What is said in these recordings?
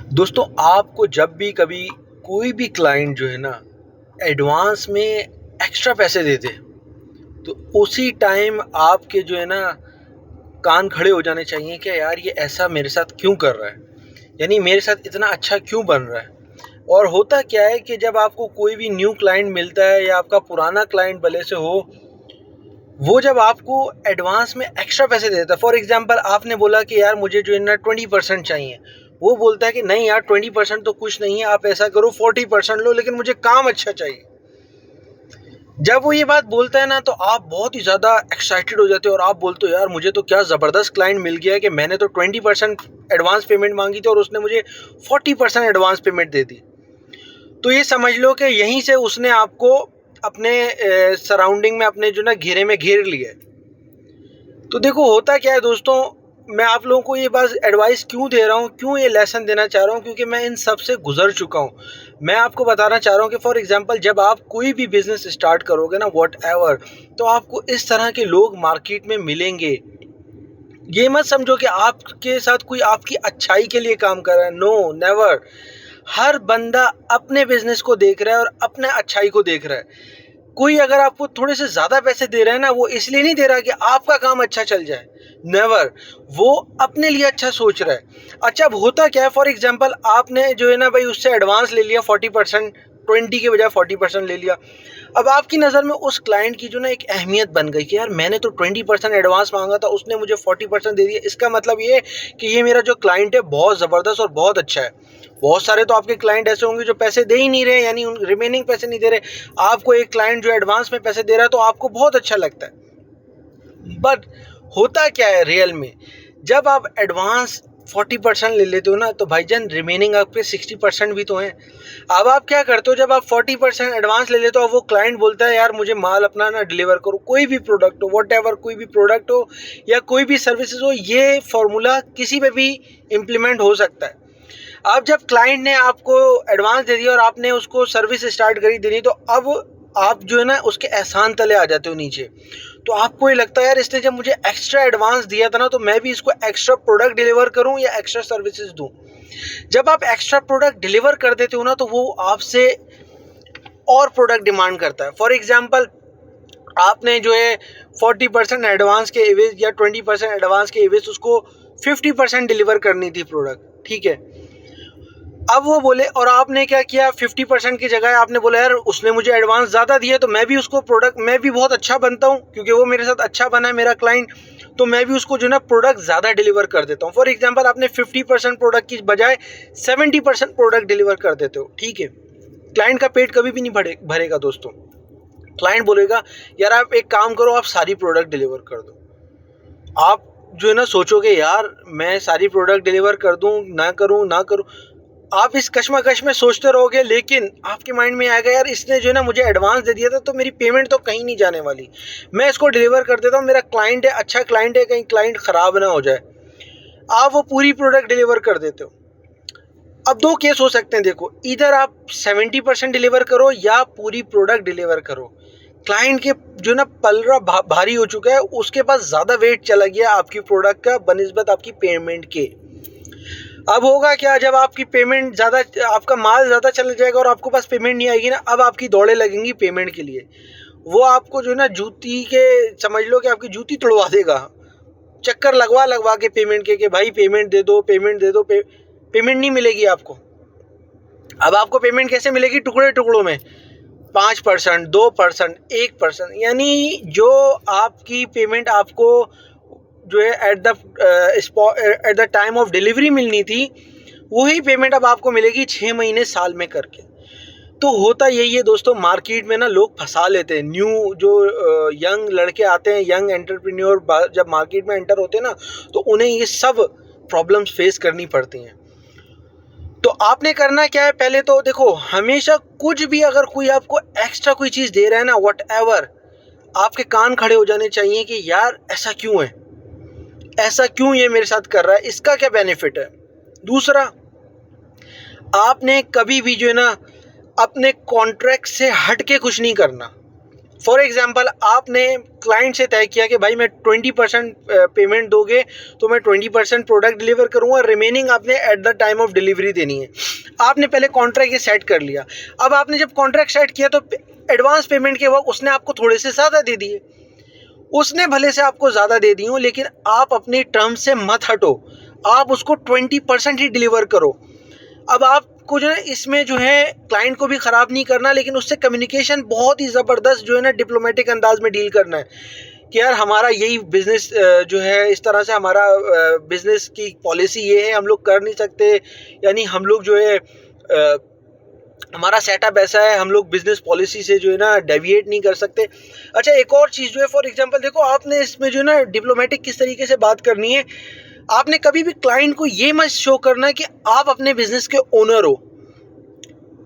दोस्तों, आपको जब भी कभी कोई भी क्लाइंट जो है ना एडवांस में एक्स्ट्रा पैसे देते, तो उसी टाइम आपके जो है ना कान खड़े हो जाने चाहिए कि यार ये ऐसा मेरे साथ क्यों कर रहा है, यानी मेरे साथ इतना अच्छा क्यों बन रहा है। और होता क्या है कि जब आपको कोई भी न्यू क्लाइंट मिलता है या आपका पुराना क्लाइंट भले से हो, वो जब आपको एडवांस में एक्स्ट्रा पैसे देता है। फॉर एग्जांपल आपने बोला कि यार मुझे जो है ना 20% चाहिए, वो बोलता है कि नहीं यार 20% तो कुछ नहीं है, आप ऐसा करो 40% लो, लेकिन मुझे काम अच्छा चाहिए। जब वो ये बात बोलता है ना, तो आप बहुत ही ज़्यादा एक्साइटेड हो जाते हो और आप बोलते हो यार मुझे तो क्या ज़बरदस्त क्लाइंट मिल गया है कि मैंने तो 20% एडवांस पेमेंट मांगी थी और उसने मुझे 40% एडवांस पेमेंट दे दी। तो ये समझ लो कि यहीं से उसने आपको अपने सराउंडिंग में, अपने जो ना घेरे में घेर लिया है। तो देखो होता क्या है दोस्तों, मैं आप लोगों को ये बात एडवाइस क्यों दे रहा हूँ, क्यों ये लेसन देना चाह रहा हूँ, क्योंकि मैं इन सब से गुजर चुका हूँ। मैं आपको बताना चाह रहा हूँ कि फॉर एग्जांपल जब आप कोई भी बिजनेस स्टार्ट करोगे ना, व्हाट एवर, तो आपको इस तरह के लोग मार्केट में मिलेंगे। ये मत समझो कि आपके साथ कोई आपकी अच्छाई के लिए काम कर रहा है, नो नेवर। हर बंदा अपने बिजनेस को देख रहा है और अपने अच्छाई को देख रहा है। कोई अगर आपको थोड़े से ज़्यादा पैसे दे रहा है ना, वो इसलिए नहीं दे रहा कि आपका काम अच्छा चल जाए, नेवर। वो अपने लिए अच्छा सोच रहा है। अच्छा, अब होता क्या है, फॉर एग्जांपल आपने जो है ना भाई उससे एडवांस ले लिया 40%, 20 के बजाय 40% ले लिया। अब आपकी नज़र में उस क्लाइंट की जो ना एक अहमियत बन गई कि यार मैंने तो 20% एडवांस मांगा था, उसने मुझे 40% दे दिया। इसका मतलब ये कि ये मेरा जो क्लाइंट है बहुत ज़बरदस्त और बहुत अच्छा है। बहुत सारे तो आपके क्लाइंट ऐसे होंगे जो पैसे दे ही नहीं रहे, यानी उन रिमेनिंग पैसे नहीं दे रहे। आपको एक क्लाइंट जो एडवांस में पैसे दे रहा है तो आपको बहुत अच्छा लगता है। बट होता क्या है रियल में, जब आप एडवांस 40% ले लेते हो ना, तो भाईजान रिमेनिंग आपके 60% भी तो हैं। अब आप क्या करते हो, जब आप 40% एडवांस ले लेते हो, वो क्लाइंट बोलता है यार मुझे माल अपना ना डिलीवर करो, कोई भी प्रोडक्ट हो, वट एवर, कोई भी प्रोडक्ट हो या कोई भी सर्विसेज हो, ये फॉर्मूला किसी पे भी इम्प्लीमेंट हो सकता है। अब जब क्लाइंट ने आपको एडवांस दे दिया और आपने उसको सर्विस स्टार्ट करी देनी, तो अब आप जो है ना उसके एहसान तले आ जाते हो नीचे। तो आपको ये लगता है यार इसने जब मुझे एक्स्ट्रा एडवांस दिया था ना, तो मैं भी इसको एक्स्ट्रा प्रोडक्ट डिलीवर करूं या एक्स्ट्रा सर्विसेज दूं। जब आप एक्स्ट्रा प्रोडक्ट डिलीवर कर देते हो ना, तो वो आपसे और प्रोडक्ट डिमांड करता है। फॉर एग्जांपल आपने जो है 40% एडवांस के एवेज या 20% एडवांस के एवेज उसको 50% डिलीवर करनी थी प्रोडक्ट, ठीक है। अब वो बोले, और आपने क्या किया, 50% की जगह आपने बोला यार उसने मुझे एडवांस ज़्यादा दिया, तो मैं भी उसको प्रोडक्ट, मैं भी बहुत अच्छा बनता हूँ क्योंकि वो मेरे साथ अच्छा बना है मेरा क्लाइंट, तो मैं भी उसको जो ना प्रोडक्ट ज़्यादा डिलीवर कर देता हूँ। फॉर एग्जांपल आपने 50% प्रोडक्ट की बजाय 70% प्रोडक्ट डिलीवर कर देते हो, ठीक है। क्लाइंट का पेट कभी भी नहीं भरेगा दोस्तों। क्लाइंट बोलेगा यार आप एक काम करो, आप सारी प्रोडक्ट डिलीवर कर दो। आप जो है ना सोचोगे यार मैं सारी प्रोडक्ट डिलीवर कर दूं, ना करूं ना करूं। आप इस कश्मकश में सोचते रहोगे, लेकिन आपके माइंड में आएगा यार इसने जो है ना मुझे एडवांस दे दिया था, तो मेरी पेमेंट तो कहीं नहीं जाने वाली, मैं इसको डिलीवर कर देता हूँ, मेरा क्लाइंट है, अच्छा क्लाइंट है, कहीं क्लाइंट ख़राब ना हो जाए। आप वो पूरी प्रोडक्ट डिलीवर कर देते हो। अब दो केस हो सकते हैं, देखो, इधर आप 70% डिलीवर करो या पूरी प्रोडक्ट डिलीवर करो। क्लाइंट के जो ना पलड़ा भारी हो चुका है, उसके पास ज़्यादा वेट चला गया आपकी प्रोडक्ट का बनिस्बत आपकी पेमेंट के। अब होगा क्या, जब आपकी पेमेंट ज़्यादा, आपका माल ज़्यादा चल जाएगा और आपके पास पेमेंट नहीं आएगी ना, अब आपकी दौड़े लगेंगी पेमेंट के लिए। वो आपको जो है ना जूती के, समझ लो कि आपकी जूती तुड़वा देगा, चक्कर लगवा लगवा के पेमेंट के, कि भाई पेमेंट दे दो, पेमेंट दे दो, पेमेंट नहीं मिलेगी आपको। अब आपको पेमेंट कैसे मिलेगी, टुकड़े टुकड़ों में, 5%, 2%, 1%, यानी जो आपकी पेमेंट आपको जो है at the time of delivery मिलनी थी, वही पेमेंट अब आपको मिलेगी 6 महीने साल में करके। तो होता यही है दोस्तों, मार्केट में ना लोग फंसा लेते हैं। न्यू जो यंग लड़के आते हैं, यंग एंटरप्रेन्योर जब मार्केट में एंटर होते हैं ना, तो उन्हें ये सब प्रॉब्लम्स फेस करनी पड़ती हैं। तो आपने करना क्या है, पहले तो देखो, हमेशा कुछ भी अगर कोई आपको एक्स्ट्रा कोई चीज़ दे रहा है ना, वट एवर, आपके कान खड़े हो जाने चाहिए कि यार ऐसा क्यों है, ऐसा क्यों ये मेरे साथ कर रहा है, इसका क्या बेनिफिट है। दूसरा, आपने कभी भी जो है ना अपने कॉन्ट्रैक्ट से हट के कुछ नहीं करना। फॉर एग्जाम्पल आपने क्लाइंट से तय किया कि भाई मैं 20% पेमेंट दोगे तो मैं 20% प्रोडक्ट डिलीवर करूँगा, रिमेनिंग आपने at the time of delivery देनी है। आपने पहले कॉन्ट्रैक्ट ये सेट कर लिया। अब आपने जब कॉन्ट्रैक्ट सेट किया तो एडवांस पेमेंट के वक्त उसने आपको थोड़े से ज़्यादा दे दिए, उसने भले से आपको ज़्यादा दे दी हो, लेकिन आप अपनी टर्म से मत हटो, आप उसको 20% ही डिलीवर करो। अब आपको जो है इसमें जो है क्लाइंट को भी ख़राब नहीं करना, लेकिन उससे कम्युनिकेशन बहुत ही ज़बरदस्त जो है ना डिप्लोमेटिक अंदाज में डील करना है कि यार हमारा यही बिज़नेस जो है इस तरह से, हमारा बिज़नेस की पॉलिसी ये है, हम लोग कर नहीं सकते, यानी हम लोग जो है हमारा सेटअप ऐसा है, हम लोग बिज़नेस पॉलिसी से जो है ना डेविएट नहीं कर सकते। अच्छा, एक और चीज़ जो है, फॉर एग्जांपल देखो आपने इसमें जो है ना डिप्लोमेटिक किस तरीके से बात करनी है। आपने कभी भी क्लाइंट को ये मत शो करना कि आप अपने बिज़नेस के ओनर हो।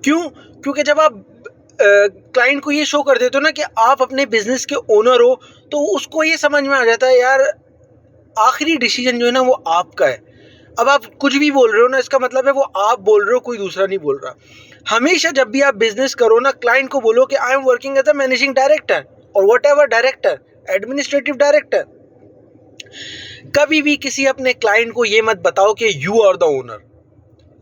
क्यों? क्योंकि जब आप क्लाइंट को ये शो कर देते हो ना कि आप अपने बिज़नेस के ओनर हो, तो उसको ये समझ में आ जाता है यार आखिरी डिसीजन जो है ना वो आपका है। अब आप कुछ भी बोल रहे हो ना, इसका मतलब है वो आप बोल रहे हो, कोई दूसरा नहीं बोल रहा। हमेशा जब भी आप बिजनेस करो ना, क्लाइंट को बोलो कि I am working as a managing director और whatever director, administrative director. कभी भी किसी अपने क्लाइंट को ये मत बताओ कि यू आर द ओनर।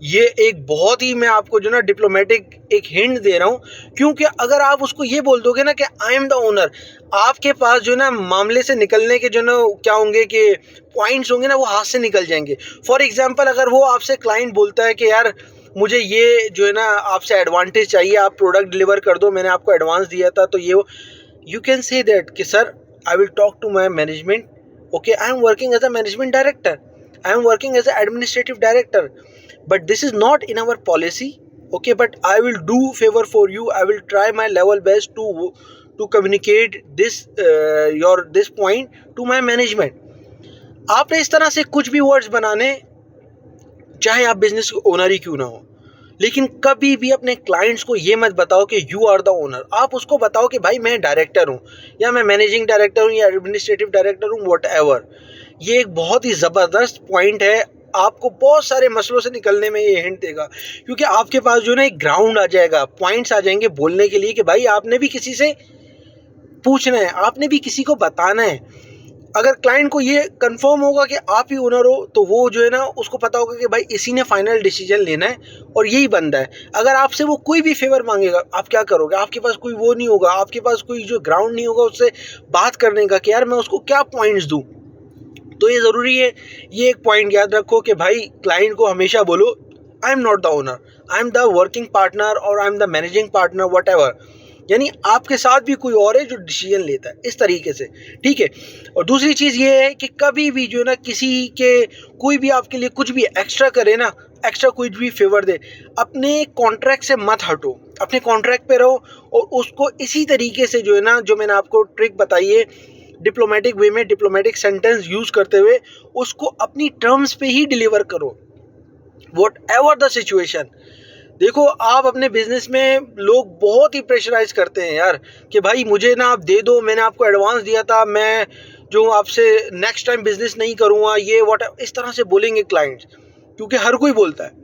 ये एक बहुत ही, मैं आपको जो ना डिप्लोमेटिक एक हिंट दे रहा हूँ, क्योंकि अगर आप उसको ये बोल दोगे ना कि आई एम द ओनर, आपके पास जो ना मामले से निकलने के जो ना क्या होंगे कि पॉइंट्स होंगे ना, वो हाथ से निकल जाएंगे। फॉर एग्जांपल अगर वो आपसे क्लाइंट बोलता है कि यार मुझे ये जो है ना आपसे एडवांटेज चाहिए, आप प्रोडक्ट डिलीवर कर दो, मैंने आपको एडवांस दिया था, तो ये यू कैन से दैट कि sir I will talk to my management, okay, I am working as a management director, I am working as a administrative director, but this is not in our policy, okay, but I will do favor for you, I will try my level best to communicate this this point to my management। आपने इस तरह से कुछ भी words बनाने, चाहे आप business के ओनर ही क्यों ना हो, लेकिन कभी भी अपने क्लाइंट्स को ये मत बताओ कि यू आर द ओनर। आप उसको बताओ कि भाई मैं डायरेक्टर हूँ, या मैं मैनेजिंग डायरेक्टर हूँ, या एडमिनिस्ट्रेटिव डायरेक्टर हूँ, वट एवर। ये एक बहुत ही ज़बरदस्त पॉइंट है, आपको बहुत सारे मसलों से निकलने में ये हिंट देगा, क्योंकि आपके पास जो ना एक ग्राउंड आ जाएगा, पॉइंट्स आ जाएंगे बोलने के लिए कि भाई आपने भी किसी से पूछना है, आपने भी किसी को बताना है। अगर क्लाइंट को ये कंफर्म होगा कि आप ही ओनर हो, तो वो जो है ना उसको पता होगा कि भाई इसी ने फाइनल डिसीजन लेना है और यही बंदा है। अगर आपसे वो कोई भी फेवर मांगेगा, आप क्या करोगे? आपके पास कोई वो नहीं होगा, आपके पास कोई जो ग्राउंड नहीं होगा उससे बात करने का कि यार मैं उसको क्या पॉइंट्स दूँ। तो ये ज़रूरी है, ये एक पॉइंट याद रखो कि भाई क्लाइंट को हमेशा बोलो I am not the owner, I am the working partner और I am the managing partner, whatever. यानी आपके साथ भी कोई और है जो डिसीजन लेता है, इस तरीके से, ठीक है। और दूसरी चीज़ ये है कि कभी भी जो है ना किसी के कोई भी आपके लिए कुछ भी एक्स्ट्रा करे ना, एक्स्ट्रा कुछ भी फेवर दे, अपने कॉन्ट्रैक्ट से मत हटो, अपने कॉन्ट्रैक्ट पे रहो और उसको इसी तरीके से जो है ना, जो मैंने आपको ट्रिक बताई है डिप्लोमेटिक वे में, डिप्लोमेटिक सेंटेंस यूज़ करते हुए उसको अपनी टर्म्स पे ही डिलीवर करो, वॉट एवर द सिचुएशन। देखो आप अपने बिजनेस में लोग बहुत ही प्रेशराइज करते हैं यार कि भाई मुझे ना आप दे दो, मैंने आपको एडवांस दिया था, मैं जो आपसे नेक्स्ट टाइम बिजनेस नहीं करूँगा, ये वॉट इस तरह से बोलेंगे क्लाइंट्स, क्योंकि हर कोई बोलता है।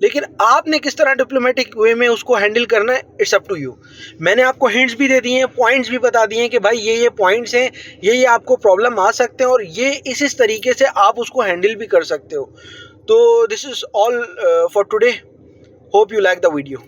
लेकिन आपने किस तरह डिप्लोमेटिक वे में उसको हैंडल करना है, इट्स अप टू यू। मैंने आपको हिंट्स भी दे दिए हैं, पॉइंट्स भी बता दिए हैं कि भाई ये पॉइंट्स हैं, ये आपको प्रॉब्लम आ सकते हैं और ये इस तरीके से आप उसको हैंडल भी कर सकते हो। तो this is all for today, hope you like the video.